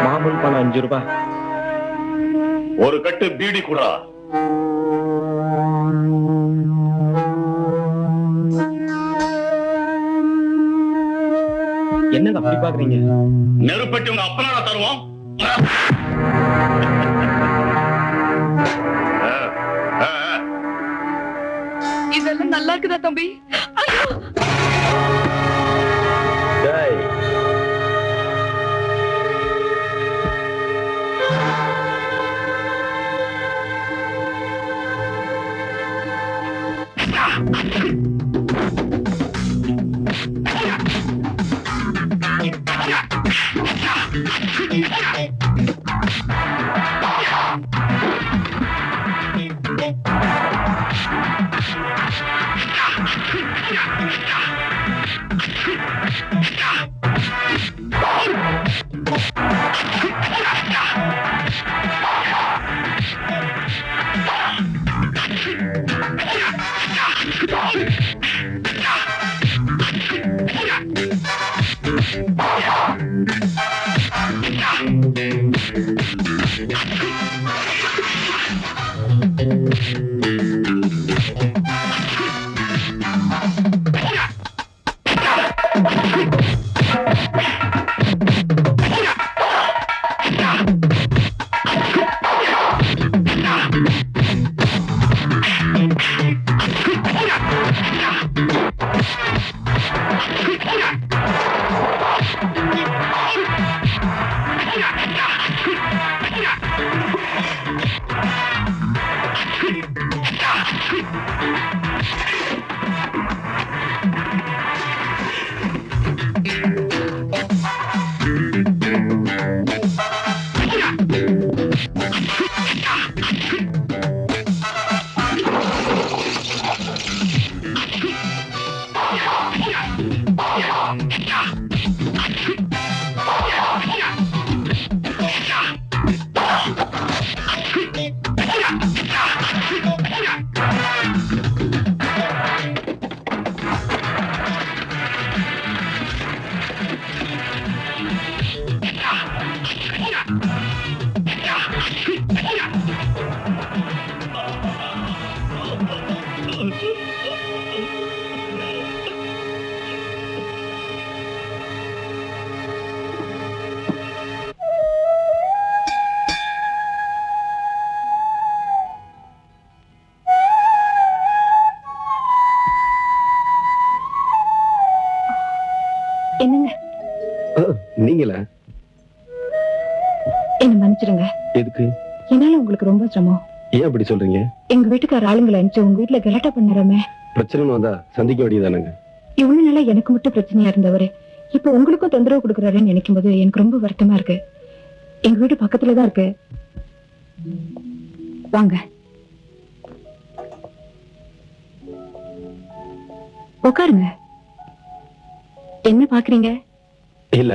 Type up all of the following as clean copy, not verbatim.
மாமூல் பணம் 5 ரூபாய். ஒரு கட்டு பீடி கூடா. என்னங்க அப்படி பாக்குறீங்க? நெருப்பட்டி உங்க அப்பனால தருவோம். இதெல்லாம் நல்லா இருக்குதா தம்பி? என்னங்க? நீங்களா? என்ன மன்னிச்சிடுங்க. எதுக்கு? என்னால உங்களுக்கு ரொம்ப சிரமம். ஏன் அப்படி சொல்றீங்க? எங்க வீட்டுக்கார ஆளுங்களை அனுப்பிச்சு உங்க வீட்டுல கலாட்டா பண்ணாரமே. பிரச்சனை வந்தா சந்திக்க வேண்டியதானங்க. இவ்வளவு நாளா எனக்கு மட்டும் பிரச்சனையா இருந்தவரு இப்ப உங்களுக்கும் தொந்தரவு கொடுக்கறாருன்னு நினைக்கும் போது எனக்கு ரொம்ப வருத்தமா இருக்கு. எங்க வீடு பக்கத்துலதான் இருக்கு. வாங்க உட்காருங்க. என்ன பாக்குறீங்க? இல்ல,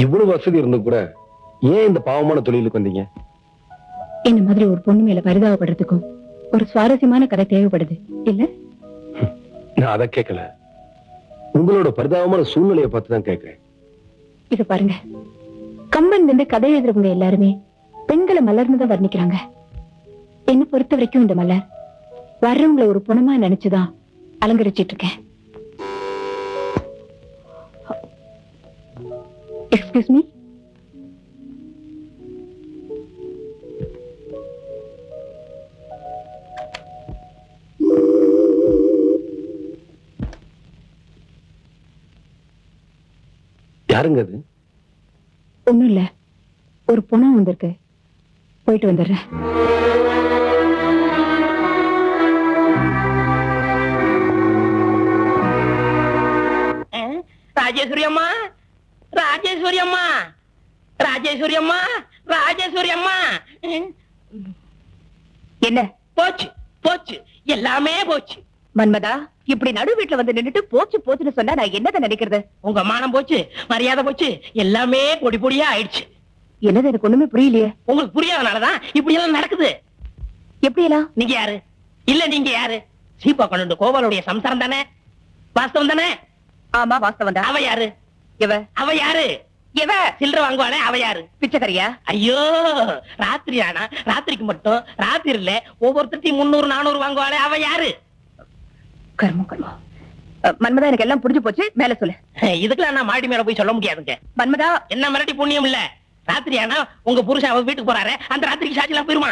இவ்வளவு வசதி இருந்தும் கூட ஏன் இந்த பாவமான தொழிலுக்கு வந்தீங்க? என்ன மாதிரி ஒரு பொண்ணு மேல பரிதாபப்படுறதுக்கும் ஒரு சுவாரஸ்யமான கதை தேவைப்படுது இல்ல? நான் அதை கேட்கல, உங்களோட பரிதாபமான சூழ்நிலையை பார்த்துதான் கேட்கிறேன். இது பாருங்க, கம்பன் வந்து கதை எழுதுறவங்க எல்லாருமே பெண்களை மலர்ந்துதான் வர்ணிக்கிறாங்க. என்ன பொறுத்த வரைக்கும் இந்த மலர் வர்றவங்களை ஒரு பொணமா நினைச்சுதான் அலங்கரிச்சிட்டு இருக்கேன். Excuse me. யாருங்க அது? ஒண்ணும் இல்ல, ஒரு பொணம் வந்திருக்கு. போயிட்டு வந்துடுறேன். ராஜேஸ்வரி அம்மா, ராஜேஸ்வரி அம்மா, ராஜேஸ்வரி அம்மா, ராஜேஸ்வரி அம்மா. என்ன போச்சு போச்சு, எல்லாமே போச்சு. மன்மதா, இப்படி நடு வீட்டுல வந்து நின்னுட்டு போச்சு போச்சுன்னு சொன்னா நான் என்னதான் நினைக்கிறது? உங்க மானம் போச்சு, மரியாதை போச்சு, எல்லாமே பொடி பொடியா ஆயிடுச்சு. என்னது எனக்கு ஒண்ணுமே புரியலையே. உங்களுக்கு புரியாதனாலதான் இப்படி எல்லாம் நடக்குது. எப்படி எல்லாம்? நீங்க யாரு? இல்ல நீங்க யாரு? சீப்பா கொண்டு கோபாலுடைய சம்சாரம் தானே? வாஸ்தவம் தானே? ஆமா வாஸ்தவம் தான். அவ யாரு? இவ அவ யாரு? இவ சில்லற வாங்குவாளே அவ யாரு? பிச்சைக்காரியா? ஐயோ, ராத்திரி ஆனா ராத்திரிக்கு மட்டும் ராத்திரில ஒவ்வொருத்தையும் 300 400 வாங்குவாளே அவ யாரு? கர்மம் கர்மம். மன்மதா, எனக்கு எல்லாம் புரிஞ்சு போச்சு. மேல சொல்லு. இதுக்கெல்லாம் நான் மாடி மேல போய் சொல்ல முடியாதுங்க. மன்மதா, என்ன மிரட்டி புண்ணியம் இல்ல. ராத்திரி ஆனா உங்க புருஷன் அவ வீட்டுக்கு போறாரு, அந்த ராத்திரிக்கு சாட்சிலாம் போயிருமா?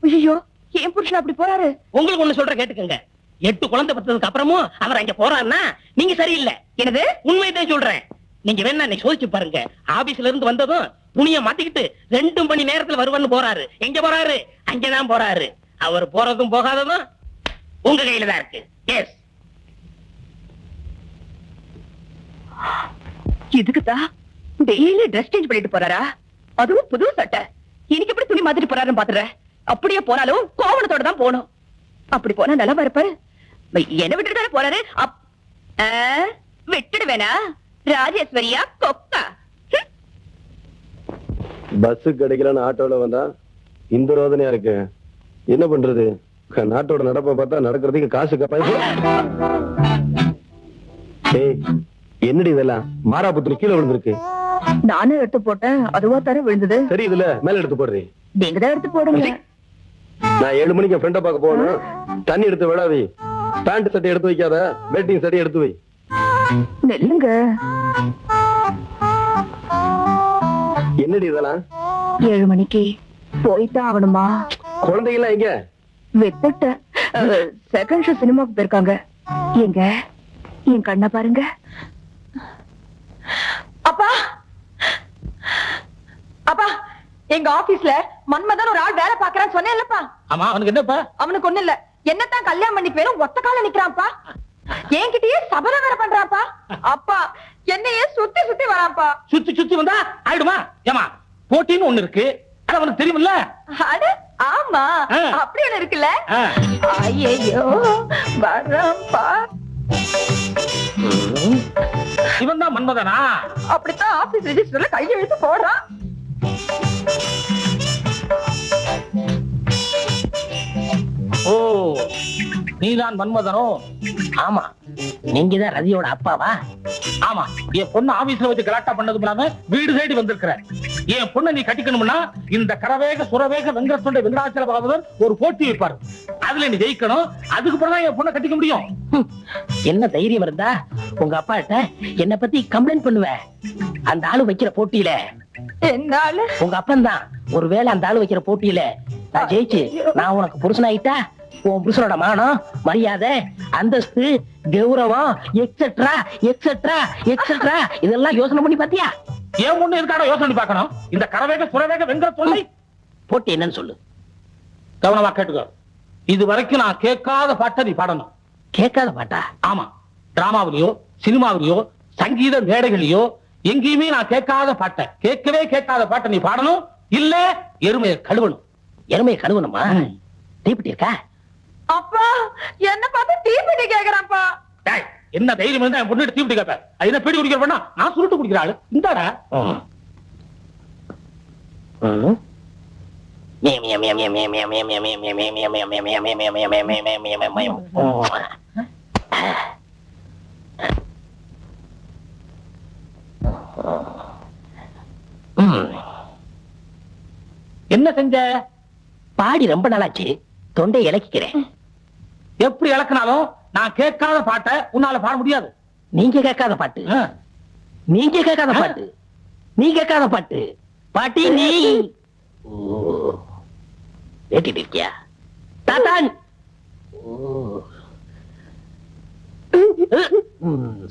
ஐயோ, என் புருஷன் அப்படி போறாரு. உங்களுக்கு ஒண்ணு சொல்ற கேட்டுக்கங்க. 8 குழந்தை பெற்றதுக்கு அப்புறமும் அவர் அங்க போறாருன்னா நீங்க சரியில்லை. என்னது? உண்மைதான் சொல்றேன். நீங்க வேணா இன்னைக்கு சோதிச்சு பாருங்க. ஆபீஸ்ல இருந்து வந்ததும் துணியை மாத்திக்கிட்டு 2 மணி நேரத்துல வருவன்னு போறாரு. எங்க போறாரு? அங்கதான் போறாரு. அவர் போறதும் போகாததும் உங்க கையில தான் இருக்கு. எஸ். இதுக்குதான் டெய்லி ட்ரெஸ் சேஞ்ச் பண்ணிட்டு போறாரா? அதுவும் புது சட்டை. இன்னைக்கு எப்படி துணி மாத்திட்டு போறாருன்னு பாத்துறேன். அப்படியே போனாலும் கோவணத்தோட தான் போகணும். அப்படி போனா நல்லா இருப்பாரு. என்ன விட்டுட்டு போறாரு? விட்டுடுவேனா? ராஜேஸ்வரியா கொக்கா? பஸ் கிடைக்கலன்னு ஆட்டோல வந்தா இந்த ரோதனையா இருக்கு. என்ன பண்றது? நாட்டோட நடப்ப பார்த்தா நடக்கிறதுக்கு காசு கப்பாய். என்னடி இதெல்லாம்? மாறாபுத்துல கீழே விழுந்திருக்கு. நானும் எடுத்து போட்டேன், அதுவா தர விழுந்தது. சரி, இதுல மேல எடுத்து போடுறீ. நீங்க தான் எடுத்து போடுங்க. நான் 7 மணிக்கு ஃப்ரெண்ட பார்க்க போகணும். தண்ணி எடுத்து விடாவி. பேண்ட் சட்டை எடுத்து வைக்காத, வெட்டிங் சட்டை எடுத்து வை. நெல்லுங்க. என்னடி இதெல்லாம்? 7 மணிக்கு போய்தான் ஆகணுமா? குழந்தைகள்லாம் எங்க? வித்துட்ட. செகண்ட் ஷோ சினிமாவுக்கு போயிருக்காங்க. எங்க என் கண்ணை பாருங்க. அப்பா, அப்பா, எங்க ஆபீஸ்ல மன்மதன் ஒரு ஆள் வேலை பாக்குறான்னு சொன்னேன்லப்பா. ஆமா, அவனுக்கு என்னப்பா? அவனுக்கு ஒண்ணு இல்ல, என்னத்தான் கல்யாணம் பண்ணி பேரும் ஒத்த கால நிக்கிறான்ப்பா. என்கிட்டயே சபதம் வேற பண்றான்ப்பா. அப்பா, என்னையே சுத்தி சுத்தி வரான்ப்பா. சுத்தி சுத்தி வந்தா ஆயிடுமா? ஏமா, போட்டின்னு ஒண்ணு இருக்கு, அது அவனுக்கு தெரியுமில்ல? அட ஆமா, அப்படி ஒண்ணு இருக்குல்ல. ஐயோ, வரான்ப்பா. இவன் தான் மன்மதனா? அப்படித்தான் ஆபீஸ் ரெஜிஸ்டர்ல கையெழுத்து போடுறான். ஓ, நீதான் மன்மதனோ? ஆமா. நீங்க தான் ரதியோட அப்பாவா? ஆமா. என் பொண்ணு ஆபீஸ்ல வச்சு கலாட்டா பண்ணது இல்லாம வீடு தேடி வந்திருக்கிற. என் பொண்ணை நீ கட்டிக்கணும்னா இந்த கரவேக சுரவேக வெங்கடசுண்டை வெங்கடாச்சல பாகவதர் ஒரு போட்டி வைப்பாரு. அதுல நீ ஜெயிக்கணும். அதுக்கு பிறகு என் பொண்ணை கட்டிக்க முடியும். என்ன தைரியம் இருந்தா உங்க அப்பா கிட்ட என்ன பத்தி கம்ப்ளைண்ட் பண்ணுவேன். அந்த ஆளு வைக்கிற போட்டியில என்னால உங்க அப்பன் தான். ஒருவேளை அந்த ஆளு வைக்கிற போட்டியில நான் ஜெயிச்சு நான் உனக்கு புருஷனாயிட்டா உன் புருஷனோட மானம், மரியாதை, அந்தஸ்து, கௌரவம், எக்ஸெட்ரா எக்ஸெட்ரா எக்ஸெட்ரா இதெல்லாம் யோசனை பண்ணி பாத்தியா? ஏன் ஒண்ணு இருக்காடா யோசனை பண்ணி பார்க்கணும்? இந்த கரவேக சுரவேக வெங்கட சொல்லி போட்டி என்னன்னு சொல்லு. கவனமா கேட்டுக்கோ. இது வரைக்கும் நான் கேட்காத பாட்டை நீ பாடணும். கேட்காத பாட்டா? ஆமா. டிராமாவிலையோ சினிமாவிலையோ சங்கீத மேடைகளையோ எங்கேயுமே நான் கேட்காத பாட்டை, கேட்கவே கேட்காத பாட்டை நீ பாடணும். இல்ல எருமையை கழுவணும். எருமையை கழுவணுமா? தீப்பிட்டி இருக்கா? அப்பா, என்ன பார்த்து தீப்பிட்டி கேக்குறான்ப்பா. என்ன தைரியம் இருந்தா என் பொண்ணு தீப்பிட்டி கேட்ப? என்ன பீடி குடிக்கிற பண்ணா நான் சுருட்டு குடிக்கிற ஆளு. இந்தாடா. என்ன செஞ்ச? பாடி ரொம்ப நாளாச்சு, தொண்டை இலக்கிறேன். எப்படி இலக்கினாலும் நான் கேட்காத பாட்டை உன்னால பாட முடியாது. நீங்க கேட்காத பாட்டு, நீங்க கேட்காத பாட்டு, நீ கேட்காத பாட்டு, பாட்டி நீ கேட்டுட்டு இருக்கியா? தாத்தான்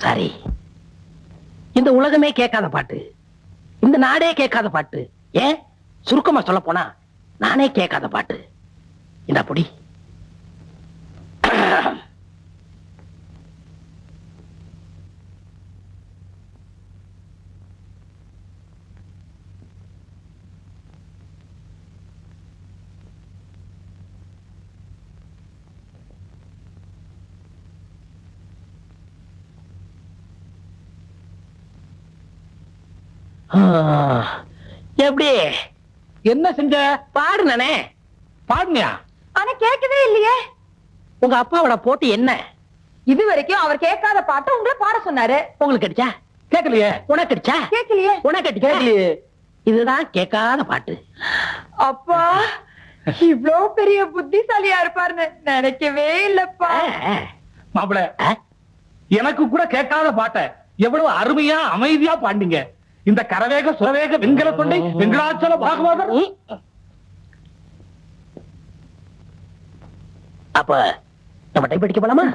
சரி. இந்த உலகமே கேட்காத பாட்டு, இந்த நாடே கேட்காத பாட்டு, ஏன் சுருக்கமா சொல்ல போனா நானே கேட்காத பாட்டு. இந்த பொடி எப்படி? என்ன செஞ்ச? பாடு. நானே பாடுனியா? ஆனா கேட்கவே இல்லையே. உங்க அப்பாவோட போட்டி என்ன? இது வரைக்கும் அவர் கேட்காத பாட்டை உங்களை பாட சொன்னாரு. உங்களுக்கு அடிச்சா கேட்கலையே, உனக்கு அடிச்சா கேட்கலையே. உனக்கு அடிச்சா இதுதான் கேட்காத பாட்டு. அப்பா இவ்ளோ பெரிய புத்திசாலியா இருப்பாருன்னு நினைக்கவே இல்லப்பா. மாப்பிள எனக்கு கூட கேட்காத பாட்டை எவ்வளவு அருமையா அமைதியா பாண்டிங்க. இந்த கரவேக சுரவேக வெங்கல தொண்டை வெங்கடாச்சல பாகவதர். அப்ப நம்ம டைப் அடிக்க போலாமா?